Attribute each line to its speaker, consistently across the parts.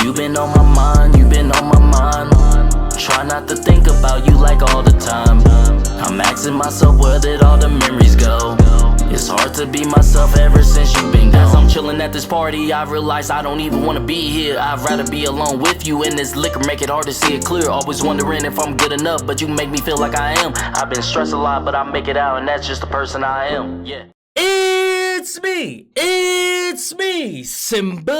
Speaker 1: You been on my mind, you been on my mind. Try not to think about you like all the time. I'm asking myself where did all the memories go. It's hard to be myself ever since you been gone. As I'm chilling at this party, I realize I don't even wanna be here. I'd rather be alone with you, and this liquor make it hard to see it clear. Always wondering if I'm good enough, but you make me feel like I am. I've been stressed a lot, but I make it out, and that's just the person I am. Yeah. It's me, SimbaTv.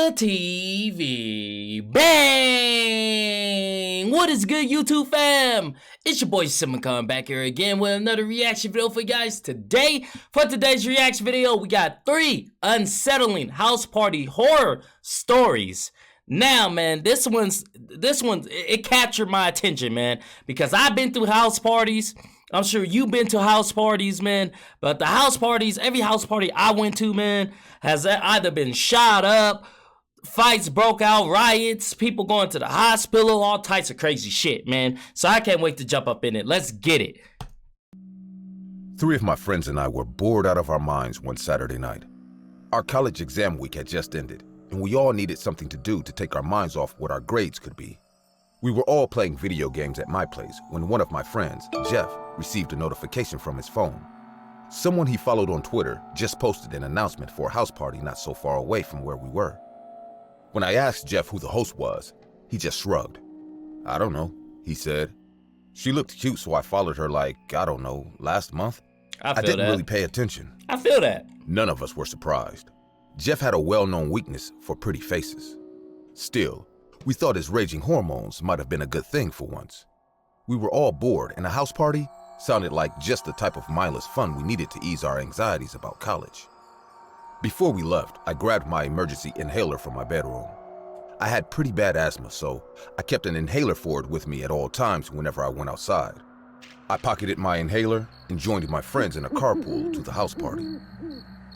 Speaker 1: Bang! What is good, YouTube fam? It's your boy Simba coming back here again with another reaction video for you guys today. For today's reaction video, we got 3 unsettling house party horror stories. Now, man, this one's it captured my attention, man, because I've been through house parties. I'm sure you've been to house parties, man, but the house parties, every house party I went to, man, has either been shot up, fights broke out, riots, people going to the hospital, all types of crazy shit, man. So I can't wait to jump up in it. Let's get it.
Speaker 2: 3 of my friends and I were bored out of our minds one Saturday night. Our college exam week had just ended, and we all needed something to do to take our minds off what our grades could be. We were all playing video games at my place when one of my friends, Jeff, received a notification from his phone. Someone he followed on Twitter just posted an announcement for a house party not so far away from where we were. When I asked Jeff who the host was, he just shrugged. "I don't know," he said. "She looked cute, so I followed her like, I don't know, last month." I didn't really pay attention.
Speaker 1: I feel that.
Speaker 2: None of us were surprised. Jeff had a well-known weakness for pretty faces. Still, we thought his raging hormones might have been a good thing for once. We were all bored, and a house party sounded like just the type of mindless fun we needed to ease our anxieties about college. Before we left, I grabbed my emergency inhaler from my bedroom. I had pretty bad asthma, so I kept an inhaler for it with me at all times whenever I went outside. I pocketed my inhaler and joined my friends in a carpool to the house party.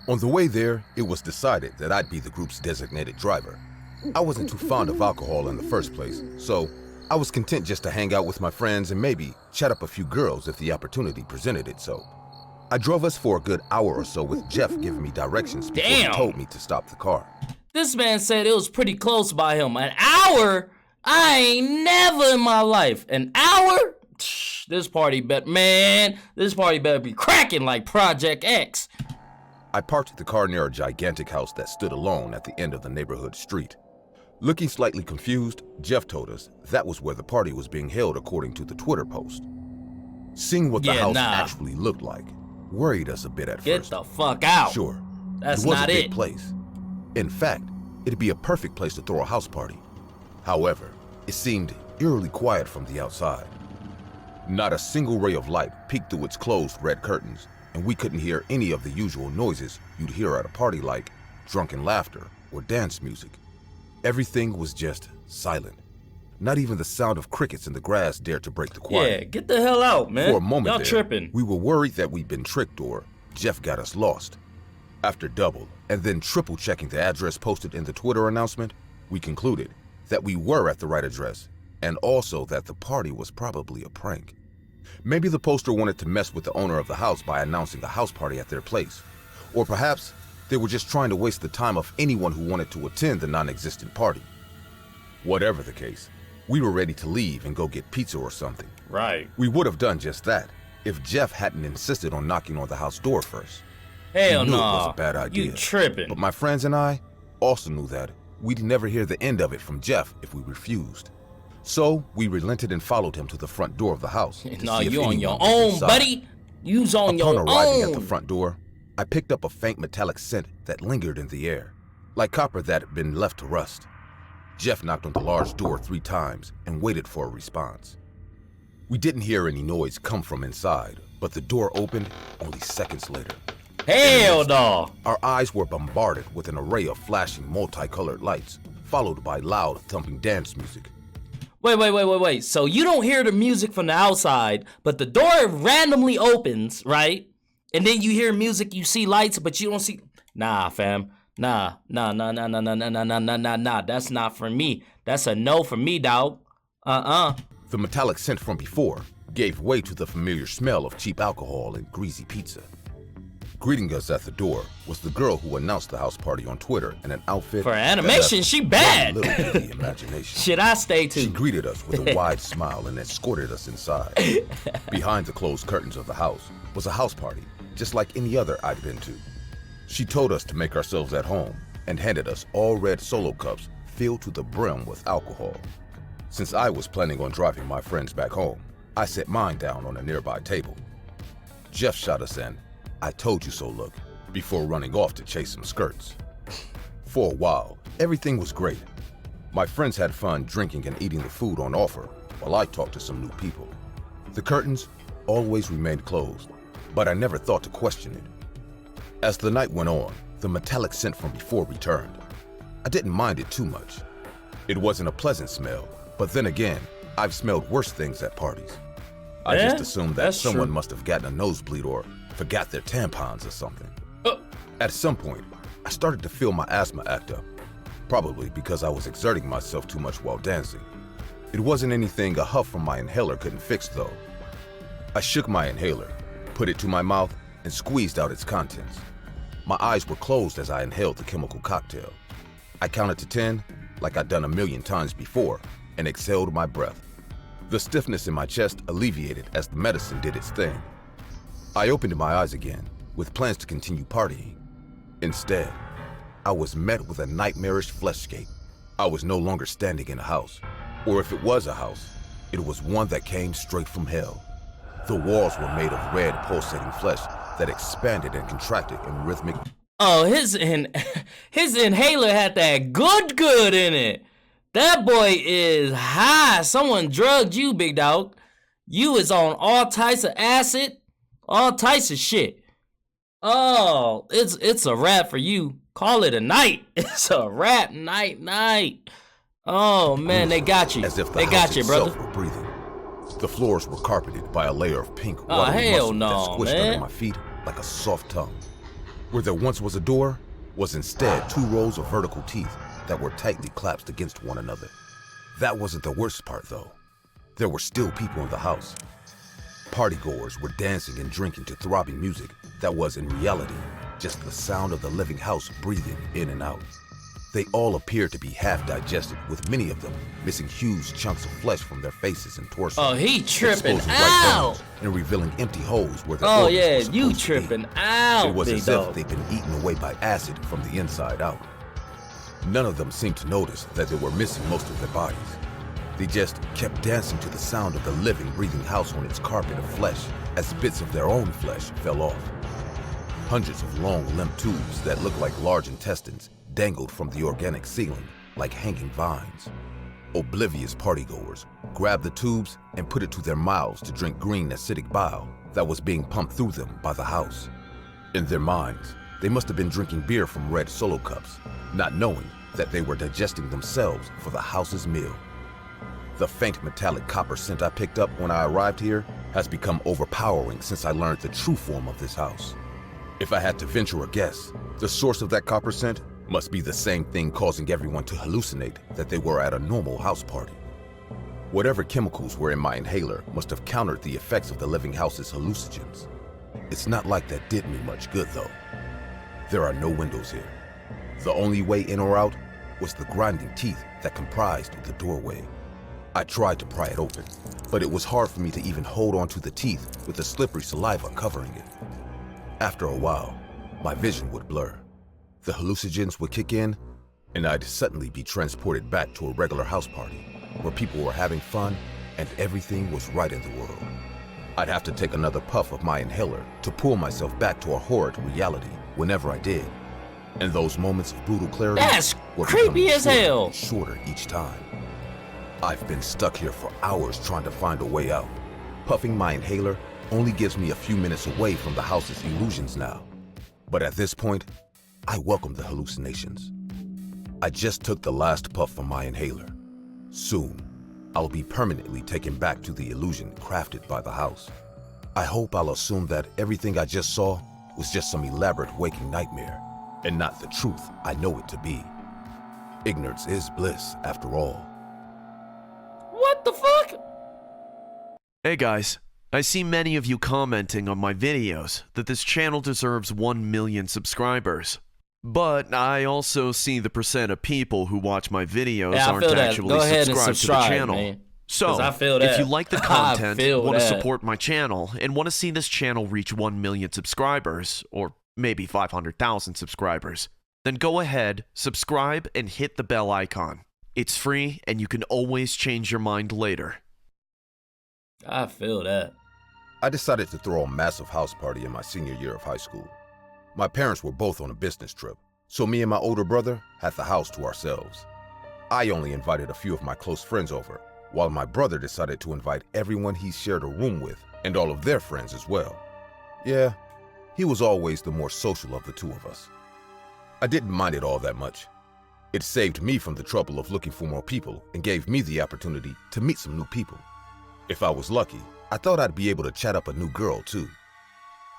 Speaker 2: On the way there, it was decided that I'd be the group's designated driver. I wasn't too fond of alcohol in the first place, so I was content just to hang out with my friends and maybe chat up a few girls if the opportunity presented itself. I drove us for a good hour or so with Jeff giving me directions before he told me to stop the car.
Speaker 1: This man said it was pretty close by him. An hour? I ain't never in my life. An hour? This party better be cracking like Project X.
Speaker 2: I parked the car near a gigantic house that stood alone at the end of the neighborhood street. Looking slightly confused, Jeff told us that was where the party was being held according to the Twitter post. Seeing what the house actually looked like worried us a bit at first.
Speaker 1: Get the fuck out.
Speaker 2: Sure,
Speaker 1: that's
Speaker 2: it was
Speaker 1: not
Speaker 2: a big place. In fact, it'd be a perfect place to throw a house party. However, it seemed eerily quiet from the outside. Not a single ray of light peeked through its closed red curtains, and we couldn't hear any of the usual noises you'd hear at a party like drunken laughter or dance music. Everything was just silent. Not even the sound of crickets in the grass dared to break the quiet.
Speaker 1: Yeah, get the hell out, man.
Speaker 2: For a moment
Speaker 1: y'all tripping.
Speaker 2: We were worried that we'd been tricked or Jeff got us lost. After double and then triple checking the address posted in the Twitter announcement, we concluded that we were at the right address and also that the party was probably a prank. Maybe the poster wanted to mess with the owner of the house by announcing a house party at their place. Or perhaps they were just trying to waste the time of anyone who wanted to attend the non-existent party. Whatever the case, we were ready to leave and go get pizza or something.
Speaker 1: Right.
Speaker 2: We would have done just that if Jeff hadn't insisted on knocking on the house door first.
Speaker 1: Hell no.
Speaker 2: It was a bad idea.
Speaker 1: You tripping.
Speaker 2: But my friends and I also knew that we'd never hear the end of it from Jeff if we refused. So we relented and followed him to the front door of the house.
Speaker 1: No, you on your own, buddy. You's on your own.
Speaker 2: Upon arriving at the front door, I picked up a faint metallic scent that lingered in the air, like copper that had been left to rust. Jeff knocked on the large door 3 times and waited for a response. We didn't hear any noise come from inside, but the door opened only seconds later.
Speaker 1: Hell no!
Speaker 2: Our eyes were bombarded with an array of flashing multicolored lights, followed by loud thumping dance music.
Speaker 1: Wait. So you don't hear the music from the outside, but the door randomly opens, right? And then you hear music, you see lights, but you don't see... Nah, fam. Nah. That's not for me. That's a no for me, dog.
Speaker 2: The metallic scent from before gave way to the familiar smell of cheap alcohol and greasy pizza. Greeting us at the door was the girl who announced the house party on Twitter in an outfit
Speaker 1: For animation, she bad.
Speaker 2: Little to the imagination.
Speaker 1: Should I stay too?
Speaker 2: She greeted us with a wide smile and escorted us inside. Behind the closed curtains of the house was a house party, just like any other I'd been to. She told us to make ourselves at home and handed us all red Solo cups filled to the brim with alcohol. Since I was planning on driving my friends back home, I set mine down on a nearby table. Jeff shot us an "I told you so" look before running off to chase some skirts. For a while, everything was great. My friends had fun drinking and eating the food on offer while I talked to some new people. The curtains always remained closed, but I never thought to question it. As the night went on, the metallic scent from before returned. I didn't mind it too much. It wasn't a pleasant smell, but then again, I've smelled worse things at parties. I just assumed that someone must have gotten a nosebleed or forgot their tampons or something. At some point, I started to feel my asthma act up, probably because I was exerting myself too much while dancing. It wasn't anything a huff from my inhaler couldn't fix though. I shook my inhaler, put it to my mouth, and squeezed out its contents. My eyes were closed as I inhaled the chemical cocktail. I counted to 10, like I'd done a million times before, and exhaled my breath. The stiffness in my chest alleviated as the medicine did its thing. I opened my eyes again, with plans to continue partying. Instead, I was met with a nightmarish fleshscape. I was no longer standing in a house, or if it was a house, it was one that came straight from hell. The walls were made of red pulsating flesh that expanded and contracted in rhythmic.
Speaker 1: Oh, his inhaler had that good in it. That boy is high. Someone drugged you, big dog. You is on all types of acid, all types of shit. Oh, it's a wrap for you. Call it a night. It's a wrap night. Oh man, they got you.
Speaker 2: As if the
Speaker 1: they got
Speaker 2: house
Speaker 1: you, brother.
Speaker 2: itself were breathing. The floors were carpeted by a layer of pink
Speaker 1: Oh,
Speaker 2: watery
Speaker 1: hell
Speaker 2: muscle
Speaker 1: no,
Speaker 2: that squished
Speaker 1: man.
Speaker 2: under my feet like a soft tongue. Where there once was a door was instead 2 rows of vertical teeth that were tightly clasped against one another. That wasn't the worst part though. There were still people in the house. Partygoers were dancing and drinking to throbbing music that was in reality just the sound of the living house breathing in and out. They all appeared to be half digested, with many of them missing huge chunks of flesh from their faces and torsos.
Speaker 1: Oh, he tripping
Speaker 2: exposing white
Speaker 1: out.
Speaker 2: bones and revealing empty holes where the
Speaker 1: Oh
Speaker 2: organs
Speaker 1: yeah,
Speaker 2: were supposed
Speaker 1: you
Speaker 2: to be.
Speaker 1: tripping out,
Speaker 2: It was
Speaker 1: big
Speaker 2: as
Speaker 1: dog.
Speaker 2: if they'd been eaten away by acid from the inside out. None of them seemed to notice that they were missing most of their bodies. They just kept dancing to the sound of the living, breathing house on its carpet of flesh as bits of their own flesh fell off. Hundreds of long, limp tubes that looked like large intestines dangled from the organic ceiling like hanging vines. Oblivious partygoers grabbed the tubes and put it to their mouths to drink green acidic bile that was being pumped through them by the house. In their minds, they must have been drinking beer from red Solo cups, not knowing that they were digesting themselves for the house's meal. The faint metallic copper scent I picked up when I arrived here has become overpowering since I learned the true form of this house. If I had to venture a guess, the source of that copper scent must be the same thing causing everyone to hallucinate that they were at a normal house party. Whatever chemicals were in my inhaler must have countered the effects of the living house's hallucinogens. It's not like that did me much good though. There are no windows here. The only way in or out was the grinding teeth that comprised the doorway. I tried to pry it open, but it was hard for me to even hold onto the teeth with the slippery saliva covering it. After a while, my vision would blur. The hallucinogens would kick in, and I'd suddenly be transported back to a regular house party where people were having fun and everything was right in the world. I'd have to take another puff of my inhaler to pull myself back to a horrid reality whenever I did. And those moments of brutal clarity
Speaker 1: That's
Speaker 2: were
Speaker 1: creepy
Speaker 2: becoming
Speaker 1: as hell.
Speaker 2: shorter each time. I've been stuck here for hours trying to find a way out. Puffing my inhaler only gives me a few minutes away from the house's illusions now. But at this point, I welcome the hallucinations. I just took the last puff from my inhaler. Soon, I'll be permanently taken back to the illusion crafted by the house. I hope I'll assume that everything I just saw was just some elaborate waking nightmare, and not the truth I know it to be. Ignorance is bliss, after all.
Speaker 1: What the fuck?
Speaker 3: Hey guys, I see many of you commenting on my videos that this channel deserves 1 million subscribers. But I also see the percent of people who watch my videos aren't actually subscribed to the channel.
Speaker 1: Man.
Speaker 3: So,
Speaker 1: I feel that.
Speaker 3: if you like the content, want to
Speaker 1: that.
Speaker 3: support my channel, and want to see this channel reach 1 million subscribers, or maybe 500,000 subscribers, then go ahead, subscribe, and hit the bell icon. It's free, and you can always change your mind later.
Speaker 1: I feel that.
Speaker 2: I decided to throw a massive house party in my senior year of high school. My parents were both on a business trip, so me and my older brother had the house to ourselves. I only invited a few of my close friends over, while my brother decided to invite everyone he shared a room with and all of their friends as well. Yeah, he was always the more social of the two of us. I didn't mind it all that much. It saved me from the trouble of looking for more people and gave me the opportunity to meet some new people. If I was lucky, I thought I'd be able to chat up a new girl too.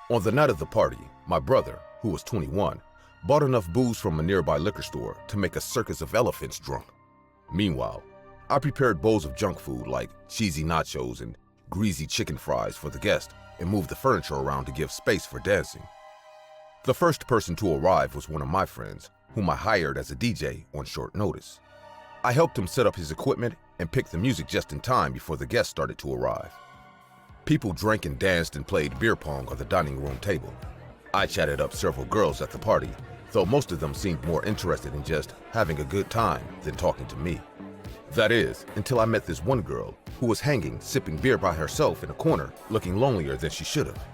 Speaker 2: On the night of the party, my brother, who was 21, bought enough booze from a nearby liquor store to make a circus of elephants drunk. Meanwhile, I prepared bowls of junk food like cheesy nachos and greasy chicken fries for the guests and moved the furniture around to give space for dancing. The first person to arrive was one of my friends, whom I hired as a DJ on short notice. I helped him set up his equipment and picked the music just in time before the guests started to arrive. People drank and danced and played beer pong on the dining room table. I chatted up several girls at the party, though most of them seemed more interested in just having a good time than talking to me. That is, until I met this one girl who was hanging, sipping beer by herself in a corner, looking lonelier than she should have.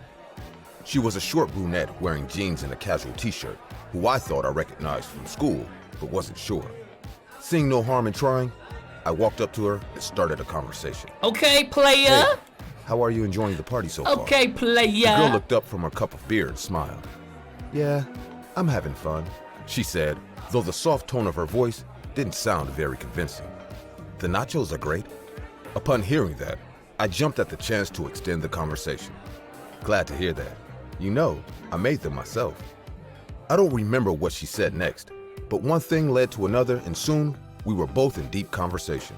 Speaker 2: She was a short brunette wearing jeans and a casual t-shirt, who I thought I recognized from school, but wasn't sure. Seeing no harm in trying, I walked up to her and started a conversation.
Speaker 1: Okay, player.
Speaker 2: Hey, how are you enjoying the party so far?
Speaker 1: Okay, player.
Speaker 2: The girl looked up from her cup of beer and smiled. Yeah, I'm having fun, she said, though the soft tone of her voice didn't sound very convincing. The nachos are great. Upon hearing that, I jumped at the chance to extend the conversation. Glad to hear that. You know, I made them myself. I don't remember what she said next, but one thing led to another and soon we were both in deep conversation.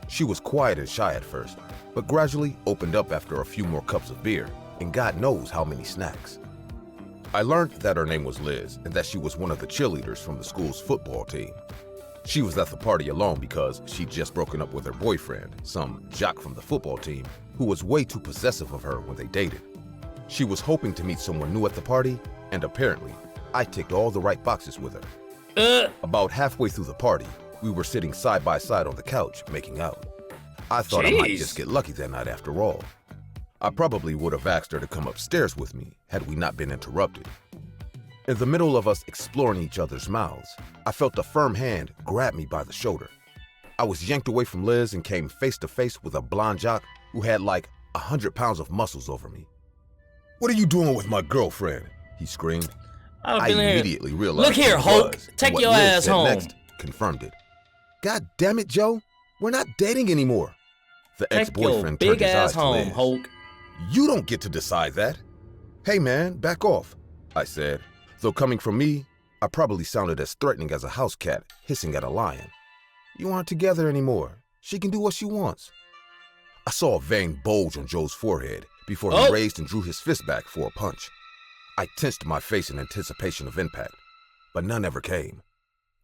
Speaker 2: She was quiet and shy at first, but gradually opened up after a few more cups of beer and God knows how many snacks. I learned that her name was Liz and that she was one of the cheerleaders from the school's football team. She was at the party alone because she'd just broken up with her boyfriend, some jock from the football team, who was way too possessive of her when they dated. She was hoping to meet someone new at the party, and apparently, I ticked all the right boxes with her. About halfway through the party, we were sitting side by side on the couch, making out. I thought I might just get lucky that night after all. I probably would have asked her to come upstairs with me had we not been interrupted. In the middle of us exploring each other's mouths, I felt a firm hand grab me by the shoulder. I was yanked away from Liz and came face to face with a blonde jock who had like 100 pounds of muscles over me. "What are you doing with my girlfriend?" he screamed. I immediately realized.
Speaker 1: Look here, Hulk. Take your ass home.
Speaker 2: Next confirmed it. "God damn it, Joe. We're not dating anymore." The ex-boyfriend turned his eyes to Liz.
Speaker 1: Hulk.
Speaker 2: "You don't get to decide that." "Hey man, back off," I said. Though coming from me, I probably sounded as threatening as a house cat hissing at a lion. "You aren't together anymore. She can do what she wants." I saw a vein bulge on Joe's forehead before he raised and drew his fist back for a punch. I tensed my face in anticipation of impact, but none ever came.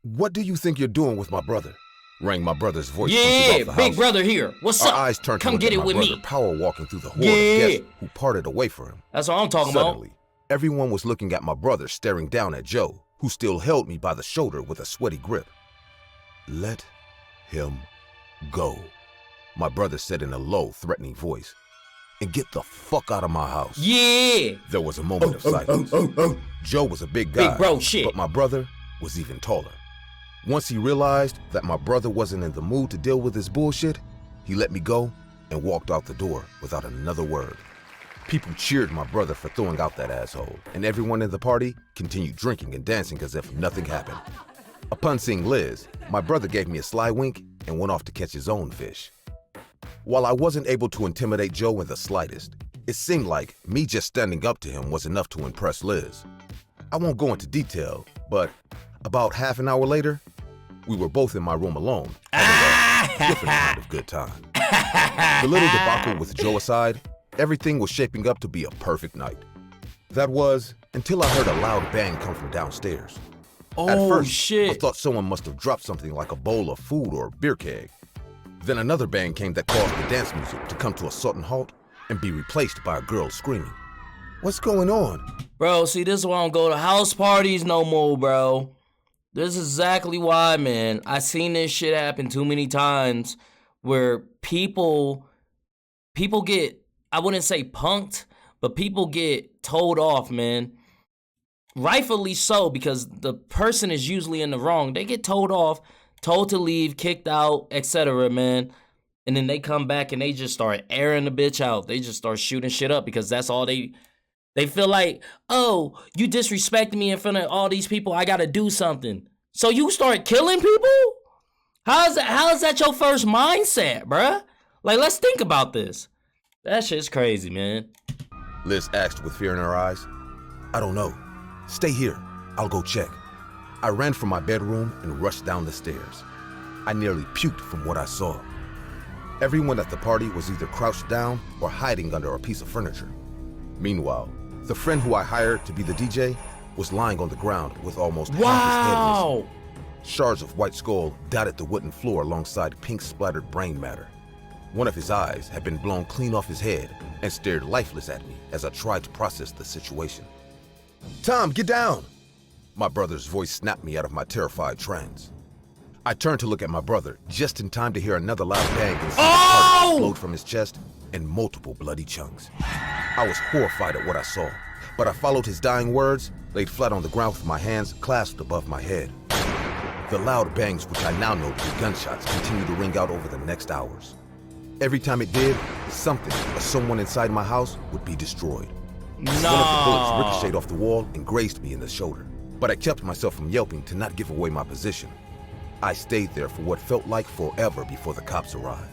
Speaker 2: "What do you think you're doing with my brother?" rang my brother's voice.
Speaker 1: Yeah, big brother here. What's up?
Speaker 2: Our eyes turned to
Speaker 1: come get it with me.
Speaker 2: Power walking through the horde of guests who parted away from him.
Speaker 1: That's what I'm talking
Speaker 2: Suddenly,
Speaker 1: about.
Speaker 2: Everyone was looking at my brother staring down at Joe, who still held me by the shoulder with a sweaty grip. "Let him go," my brother said in a low, threatening voice. "And get the fuck out of my house."
Speaker 1: Yeah.
Speaker 2: There was a moment of silence. Joe was a big guy,
Speaker 1: big bro shit.
Speaker 2: But my brother was even taller. Once he realized that my brother wasn't in the mood to deal with his bullshit, he let me go and walked out the door without another word. People cheered my brother for throwing out that asshole, and everyone in the party continued drinking and dancing as if nothing happened. Upon seeing Liz, my brother gave me a sly wink and went off to catch his own fish. While I wasn't able to intimidate Joe in the slightest, it seemed like me just standing up to him was enough to impress Liz. I won't go into detail, but about half an hour later, we were both in my room alone, having a different kind of good time. The little debacle with Joe aside, Everything was shaping up to be a perfect night. That was until I heard a loud bang come from downstairs. At
Speaker 1: Oh,
Speaker 2: first,
Speaker 1: shit.
Speaker 2: I thought someone must have dropped something like a bowl of food or a beer keg. Then another bang came that caused the dance music to come to a sudden halt and be replaced by a girl screaming. What's going on?
Speaker 1: Bro, see, this is why I don't go to house parties no more, bro. This is exactly why, man. I seen this shit happen too many times where people get, I wouldn't say punked, but people get told off, man. Rightfully so, because the person is usually in the wrong. They get told off, told to leave, kicked out, etc., man. And then they come back and they just start airing the bitch out. They just start shooting shit up because that's all they feel like, oh, you disrespected me in front of all these people, I gotta do something. So you start killing people? How is that your first mindset, bruh? Like, let's think about this. That shit's crazy, man.
Speaker 2: Liz asked with fear in her eyes. I don't know. Stay here. I'll go check. I ran from my bedroom and rushed down the stairs. I nearly puked from what I saw. Everyone at the party was either crouched down or hiding under a piece of furniture. Meanwhile, the friend who I hired to be the DJ was lying on the ground with almost half his head missing. Shards of white skull dotted the wooden floor alongside pink-splattered brain matter. One of his eyes had been blown clean off his head and stared lifeless at me as I tried to process the situation. Tom, get down! My brother's voice snapped me out of my terrified trance. I turned to look at my brother just in time to hear another loud bang and see his heart explode from his chest in multiple bloody chunks. I was horrified at what I saw, but I followed his dying words, laid flat on the ground with my hands clasped above my head. The loud bangs, which I now know to be gunshots, continued to ring out over the next hours. Every time it did, something or someone inside my house would be destroyed.
Speaker 1: No.
Speaker 2: One of the bullets ricocheted off the wall and grazed me in the shoulder, but I kept myself from yelping to not give away my position. I stayed there for what felt like forever before the cops arrived.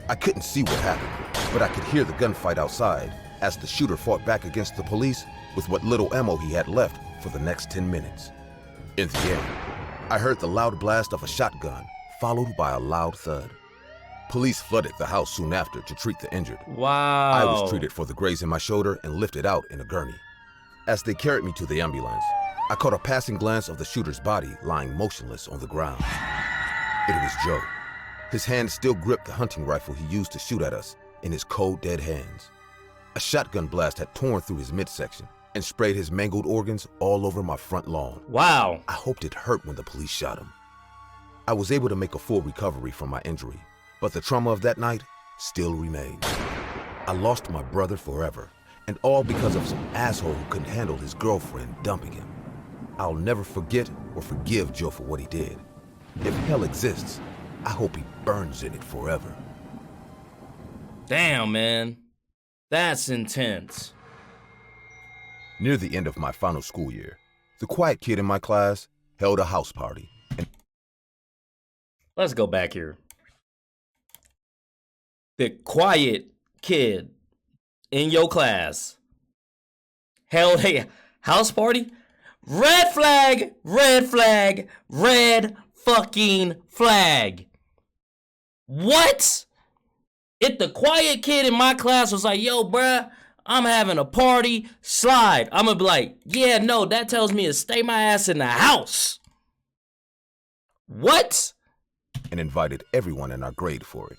Speaker 2: I couldn't see what happened, but I could hear the gunfight outside as the shooter fought back against the police with what little ammo he had left for the next 10 minutes. In the end, I heard the loud blast of a shotgun, followed by a loud thud. Police flooded the house soon after to treat the injured.
Speaker 1: Wow.
Speaker 2: I was treated for the graze in my shoulder and lifted out in a gurney. As they carried me to the ambulance, I caught a passing glance of the shooter's body lying motionless on the ground. It was Joe. His hand still gripped the hunting rifle he used to shoot at us in his cold, dead hands. A shotgun blast had torn through his midsection and sprayed his mangled organs all over my front lawn.
Speaker 1: Wow.
Speaker 2: I hoped it hurt when the police shot him. I was able to make a full recovery from my injury, but the trauma of that night still remained. I lost my brother forever, and all because of some asshole who couldn't handle his girlfriend dumping him. I'll never forget or forgive Joe for what he did. If hell exists, I hope he burns in it forever.
Speaker 1: Damn, man. That's intense.
Speaker 2: Near the end of my final school year, the quiet kid in my class held a house party.
Speaker 1: Let's go back here. The quiet kid in your class held a house party? Red flag, red flag, red fucking flag. What? If the quiet kid in my class was like, yo, bruh, I'm having a party, slide. I'm gonna be like, yeah, no, that tells me to stay my ass in the house. What?
Speaker 2: And invited everyone in our grade for it.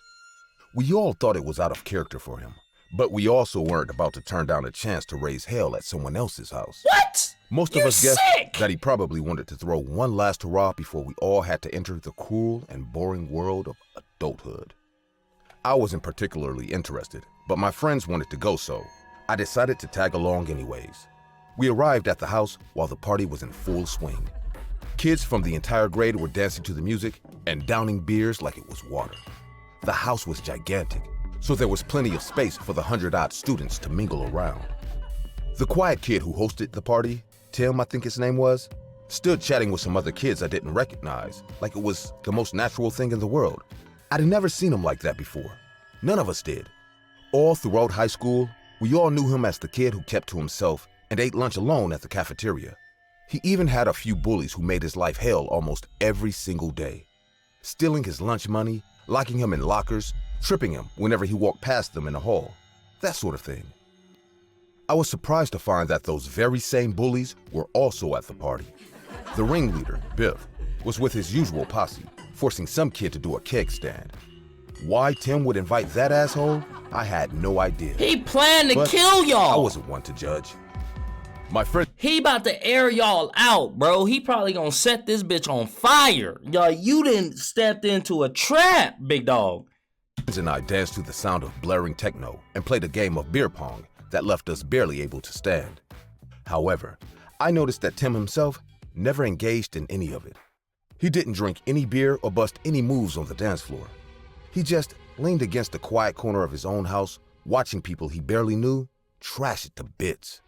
Speaker 2: We all thought it was out of character for him, but we also weren't about to turn down a chance to raise hell at someone else's house.
Speaker 1: What?
Speaker 2: Most of us guessed that he probably wanted to throw one last hurrah before we all had to enter the cruel and boring world of adulthood. I wasn't particularly interested, but my friends wanted to go, so I decided to tag along anyways. We arrived at the house while the party was in full swing. Kids from the entire grade were dancing to the music and downing beers like it was water. The house was gigantic, so there was plenty of space for the 100-odd students to mingle around. The quiet kid who hosted the party, Tim, I think his name was, stood chatting with some other kids I didn't recognize, like it was the most natural thing in the world. I'd never seen him like that before. None of us did. All throughout high school, we all knew him as the kid who kept to himself and ate lunch alone at the cafeteria. He even had a few bullies who made his life hell almost every single day, stealing his lunch money, locking him in lockers, tripping him whenever he walked past them in the hall. that sort of thing. I was surprised to find that those very same bullies were also at the party. The ringleader, Biff, was with his usual posse, forcing some kid to do a keg stand. Why Tim would invite that asshole, I had no idea.
Speaker 1: He planned to
Speaker 2: But
Speaker 1: kill y'all.
Speaker 2: I wasn't one to judge. My friend
Speaker 1: He about to air y'all out, bro. He probably gonna set this bitch on fire. Y'all, you didn't stepped into a trap, big dog.
Speaker 2: and I danced to the sound of blaring techno and played a game of beer pong that left us barely able to stand. However, I noticed that Tim himself never engaged in any of it. He didn't drink any beer or bust any moves on the dance floor. He just leaned against the quiet corner of his own house, watching people he barely knew trash it to bits.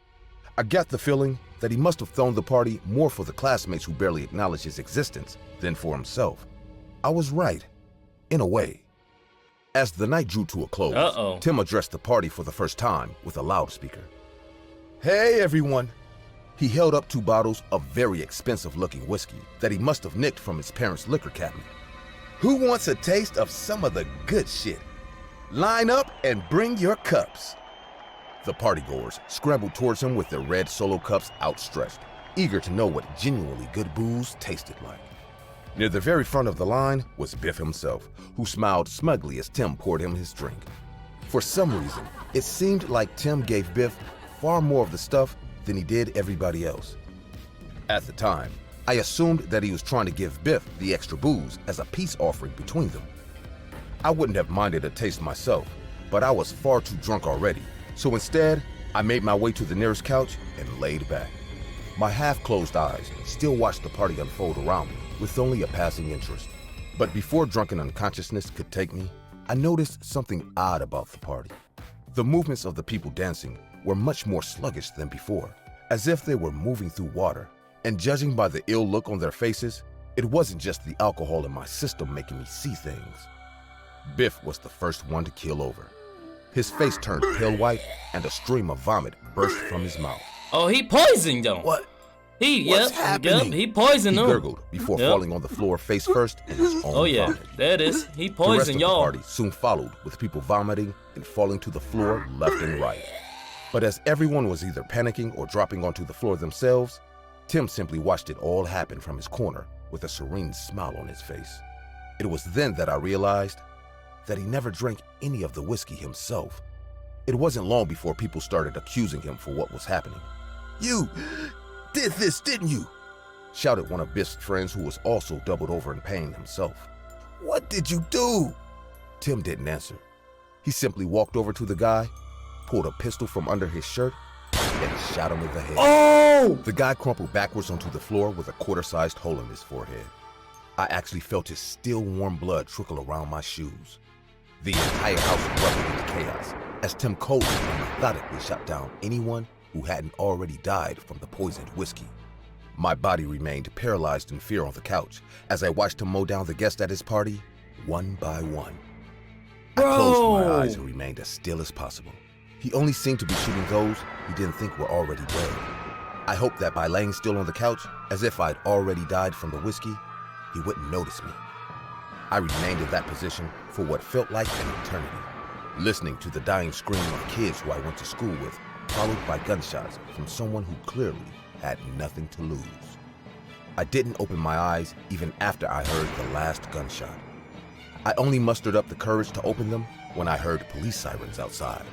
Speaker 2: I got the feeling that he must have thrown the party more for the classmates who barely acknowledged his existence than for himself. I was right, in a way. As the night drew to a close, Tim addressed the party for the first time with a loudspeaker. "Hey everyone." He held up 2 bottles of very expensive-looking whiskey that he must have nicked from his parents' liquor cabinet. "Who wants a taste of some of the good shit? Line up and bring your cups." The partygoers scrambled towards him with their red Solo cups outstretched, eager to know what genuinely good booze tasted like. Near the very front of the line was Biff himself, who smiled smugly as Tim poured him his drink. For some reason, it seemed like Tim gave Biff far more of the stuff than he did everybody else. At the time, I assumed that he was trying to give Biff the extra booze as a peace offering between them. I wouldn't have minded a taste myself, but I was far too drunk already, so instead, I made my way to the nearest couch and laid back. My half-closed eyes still watched the party unfold around me with only a passing interest. But before drunken unconsciousness could take me, I noticed something odd about the party. The movements of the people dancing were much more sluggish than before, as if they were moving through water. And judging by the ill look on their faces, it wasn't just the alcohol in my system making me see things. Biff was the first one to keel over. His face turned pale white and a stream of vomit burst from his mouth.
Speaker 1: Oh, he poisoned them.
Speaker 2: What's
Speaker 1: Yep,
Speaker 2: happening?
Speaker 1: he poisoned
Speaker 2: He
Speaker 1: them.
Speaker 2: gurgled before falling on the floor face first in his own vomit.
Speaker 1: There it is. He
Speaker 2: The rest of
Speaker 1: poisoned
Speaker 2: the
Speaker 1: y'all.
Speaker 2: party soon followed, with people vomiting and falling to the floor left and right. But as everyone was either panicking or dropping onto the floor themselves, Tim simply watched it all happen from his corner with a serene smile on his face. It was then that I realized that he never drank any of the whiskey himself. It wasn't long before people started accusing him for what was happening. "You did this, didn't you?" shouted one of Biff's friends, who was also doubled over in pain himself. "What did you do?" Tim didn't answer. He simply walked over to the guy, pulled a pistol from under his shirt, and shot him in the head.
Speaker 1: Oh!
Speaker 2: The guy crumpled backwards onto the floor with a quarter-sized hole in his forehead. I actually felt his still warm blood trickle around my shoes. The entire house erupted into chaos as Tim coldly and methodically shot down anyone who hadn't already died from the poisoned whiskey. My body remained paralyzed in fear on the couch as I watched him mow down the guests at his party one by one. I closed my eyes and remained as still as possible. He only seemed to be shooting those he didn't think were already dead. I hoped that by laying still on the couch, as if I'd already died from the whiskey, he wouldn't notice me. I remained in that position for what felt like an eternity, listening to the dying scream of kids who I went to school with, followed by gunshots from someone who clearly had nothing to lose. I didn't open my eyes even after I heard the last gunshot. I only mustered up the courage to open them when I heard police sirens outside.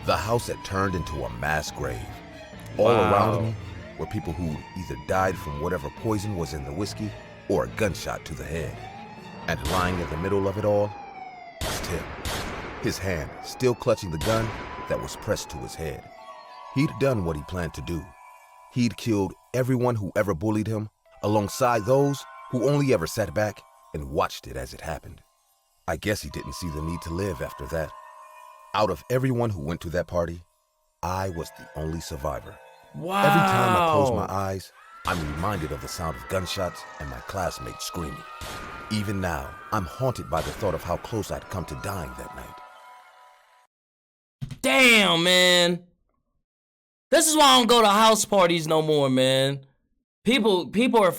Speaker 2: The house had turned into a mass grave. All around me were people who either died from whatever poison was in the whiskey or a gunshot to the head. And lying in the middle of it all was Tim, his hand still clutching the gun that was pressed to his head. He'd done what he planned to do. He'd killed everyone who ever bullied him, alongside those who only ever sat back and watched it as it happened. I guess he didn't see the need to live after that. Out of everyone who went to that party, I was the only survivor.
Speaker 1: Wow.
Speaker 2: Every time I close my eyes, I'm reminded of the sound of gunshots and my classmates screaming. Even now, I'm haunted by the thought of how close I'd come to dying that night.
Speaker 1: Damn, man. This is why I don't go to house parties no more, man. People are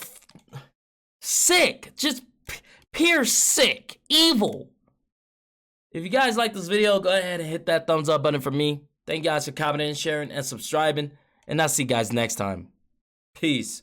Speaker 1: sick. Just pure sick. Evil. If you guys like this video, go ahead and hit that thumbs up button for me. Thank you guys for commenting, sharing, and subscribing. And I'll see you guys next time. Peace.